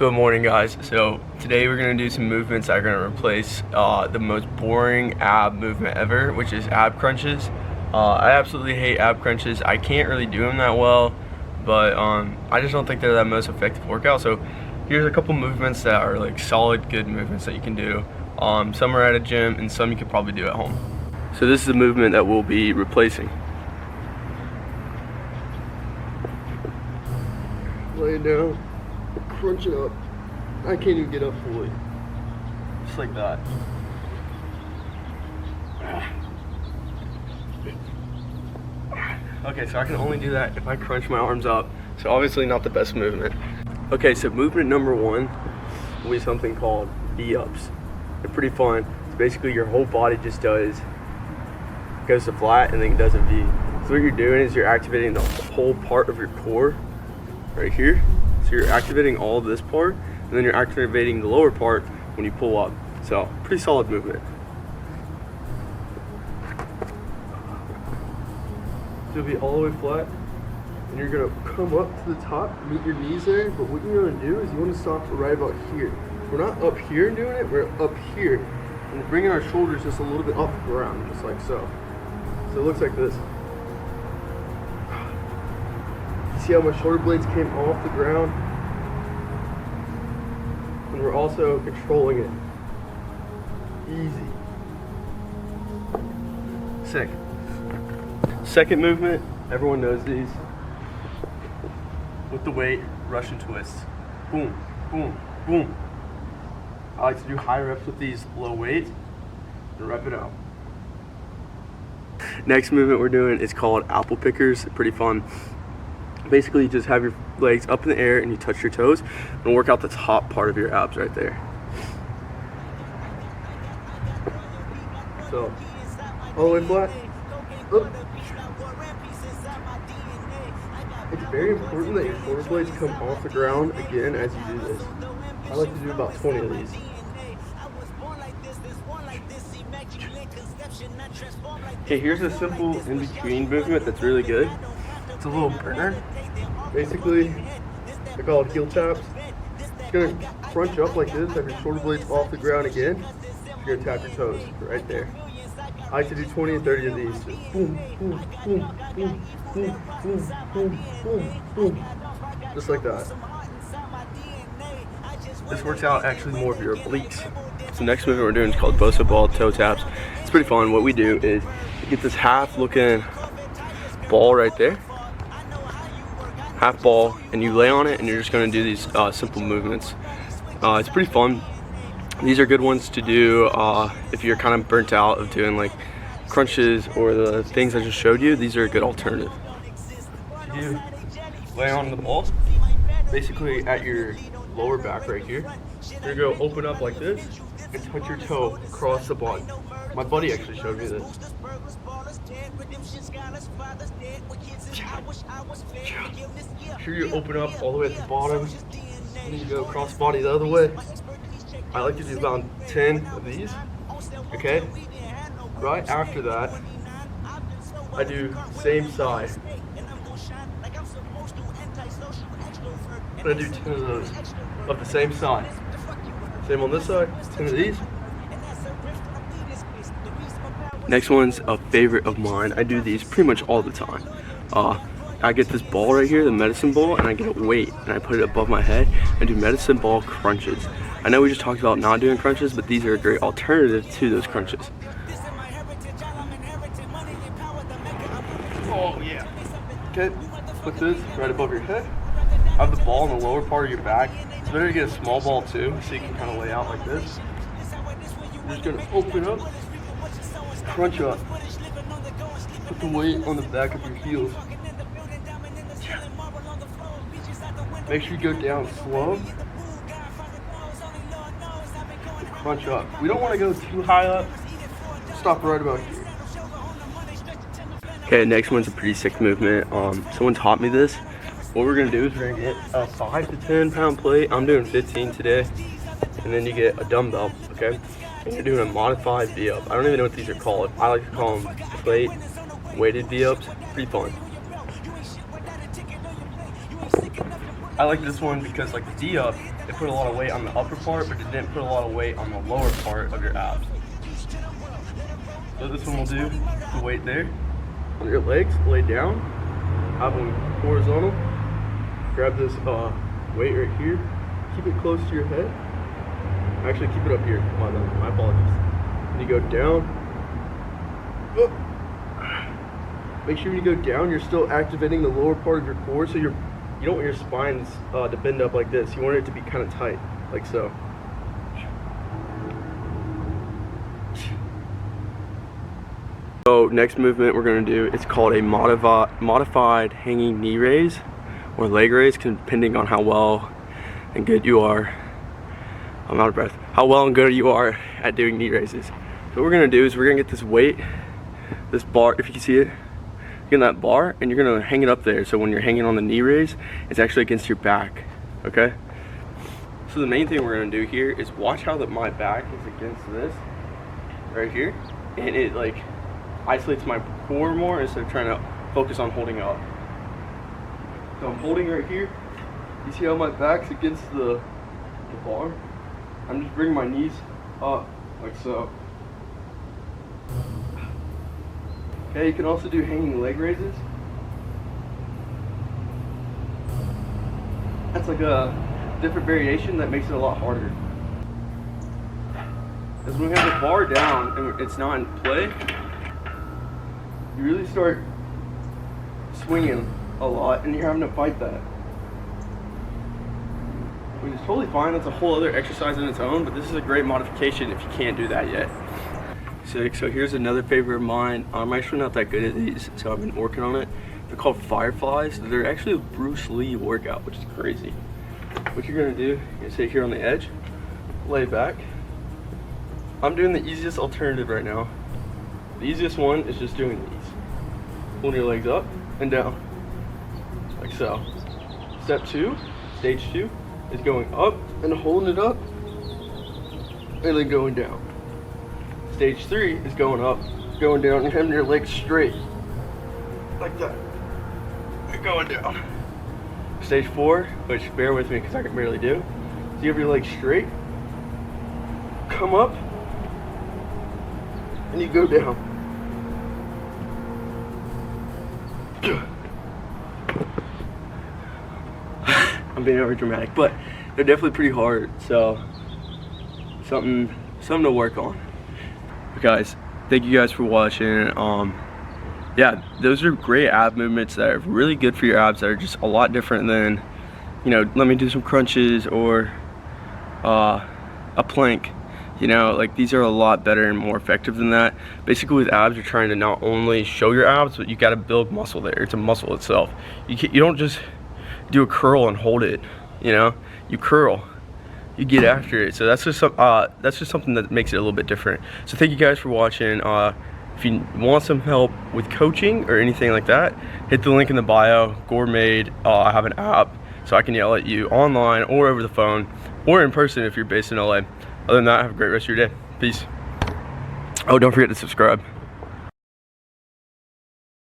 Good morning, guys. So today we're gonna do some movements that are gonna replace the most boring ab movement ever, which is ab crunches. I absolutely hate ab crunches. I can't really do them that well, but I just don't think they're that most effective workout. So here's a couple movements that are like solid, good movements that you can do. Some are at a gym and some you could probably do at home. So this is the movement that we'll be replacing. Lay it down. Crunch it up. I can't even get up fully. Just like that. Okay, so I can only do that if I crunch my arms up. So obviously not the best movement. Okay, so movement number one will be something called V-ups. They're pretty fun. It's basically your whole body just goes to flat and then does a V. So what you're doing is you're activating the whole part of your core right here. So you're activating all of this part, and then you're activating the lower part when you pull up. So pretty solid movement. So you'll be all the way flat, and you're gonna come up to the top, meet your knees there, but what you're gonna do is you wanna stop right about here. We're not up here doing it, we're up here. And we're bringing our shoulders just a little bit off the ground, just like so. So it looks like this. See how my shoulder blades came off the ground? And we're also controlling it. Easy. Sick. Second movement, everyone knows these. With the weight, Russian twists. Boom, boom, boom. I like to do high reps with these low weights and rep it out. Next movement we're doing is called apple pickers. Pretty fun. Basically, you just have your legs up in the air and you touch your toes and work out the top part of your abs right there. So, all the way flat. Up. It's very important that your shoulder blades come off the ground again as you do this. I like to do about 20 of these. Okay, here's a simple in-between movement that's really good. It's a little burner. Basically, they're called heel taps. You're gonna crunch up like this, have your shoulder blades off the ground again. You're gonna tap your toes right there. I like to do 20 and 30 of these. Just boom, boom, boom, boom, boom, boom, boom, boom, boom. Just like that. This works out actually more of your obliques. So next movement we're doing is called Bosu ball toe taps. It's pretty fun. What we do is you get this half looking ball right there. Half ball, and you lay on it and you're just going to do these simple movements. It's pretty fun. These are good ones to do if you're kind of burnt out of doing like crunches or the things I just showed you. These are a good alternative. You lay on the ball, basically at your lower back right here. You're going to go open up like this and touch your toe across the body. My buddy actually showed me this. Sure, you open up all the way at the bottom, and you go cross body the other way. I like to do about 10 of these. Okay? Right after that, I do same side. I do 10 of those of the same side. Same on this side, 10 of these. Next one's a favorite of mine. I do these pretty much all the time. I get this ball right here, the medicine ball, and I get a weight and I put it above my head and do medicine ball crunches. I know we just talked about not doing crunches, but these are a great alternative to those crunches. Oh yeah. Okay, put this right above your head. Have the ball in the lower part of your back. It's better to get a small ball too, so you can kind of lay out like this. You're just gonna open up, crunch up, put the weight on the back of your heels. Make sure you go down slow. Crunch up. We don't want to go too high up. Stop right about here. Okay, next one's a pretty sick movement. Someone taught me this. What we're gonna do is we're gonna get a 5 to 10 pound plate. I'm doing 15 today. And then you get a dumbbell, okay? And you're doing a modified V-up. I don't even know what these are called. I like to call them plate weighted V-ups. Pretty fun. I like this one because like the V-up, it put a lot of weight on the upper part, but it didn't put a lot of weight on the lower part of your abs. So this one will do the weight there on your legs, lay down, have them horizontal. Grab this weight right here, keep it close to your head. Actually, keep it up here. My apologies. And you go down. Make sure when you go down, you're still activating the lower part of your core, so you don't want your spines to bend up like this. You want it to be kind of tight, like so. So next movement we're going to do, it's called a modified hanging knee raise or leg raise, depending on how well and good you are. I'm out of breath. How well and good you are at doing knee raises. So what we're going to do is we're going to get this weight, this bar, if you can see it, get that bar, and you're going to hang it up there. So when you're hanging on the knee raise, it's actually against your back, okay? So the main thing we're going to do here is watch how my back is against this right here, and it like isolates my core more instead of trying to focus on holding up. So I'm holding right here. You see how my back's against the bar? I'm just bringing my knees up like so. Okay, you can also do hanging leg raises. That's like a different variation that makes it a lot harder. Because when we have the bar down and it's not in play, you really start swinging a lot and you're having to fight that. Which is totally fine, that's a whole other exercise in its own, but this is a great modification if you can't do that yet. So here's another favorite of mine. I'm actually not that good at these, so I've been working on it. They're called Fireflies. They're actually a Bruce Lee workout, which is crazy. What you're gonna do, you're gonna sit here on the edge, lay back. I'm doing the easiest alternative right now. The easiest one is just doing these. Pulling your legs up and down, like so. Step 2, stage 2, is going up and holding it up, and then going down. Stage 3 is going up, going down, and having your legs straight, like that, and going down. Stage 4, which bear with me because I can barely do, so you have your legs straight, come up, and you go down. I'm being over dramatic, but they're definitely pretty hard, so something to work on. Guys, thank you guys for watching. Yeah, those are great ab movements that are really good for your abs, that are just a lot different than, you know, let me do some crunches or a plank. You know, like these are a lot better and more effective than that. Basically with abs, you're trying to not only show your abs, but you got to build muscle there. It's a muscle itself. You don't just do a curl and hold it, you know, you curl, you get after it. So that's just something that makes it a little bit different. So thank you guys for watching. If you want some help with coaching or anything like that, hit the link in the bio. Gourmet, I have an app, so I can yell at you online or over the phone or in person if you're based in LA. Other than that, have a great rest of your day. Peace. Oh, don't forget to subscribe.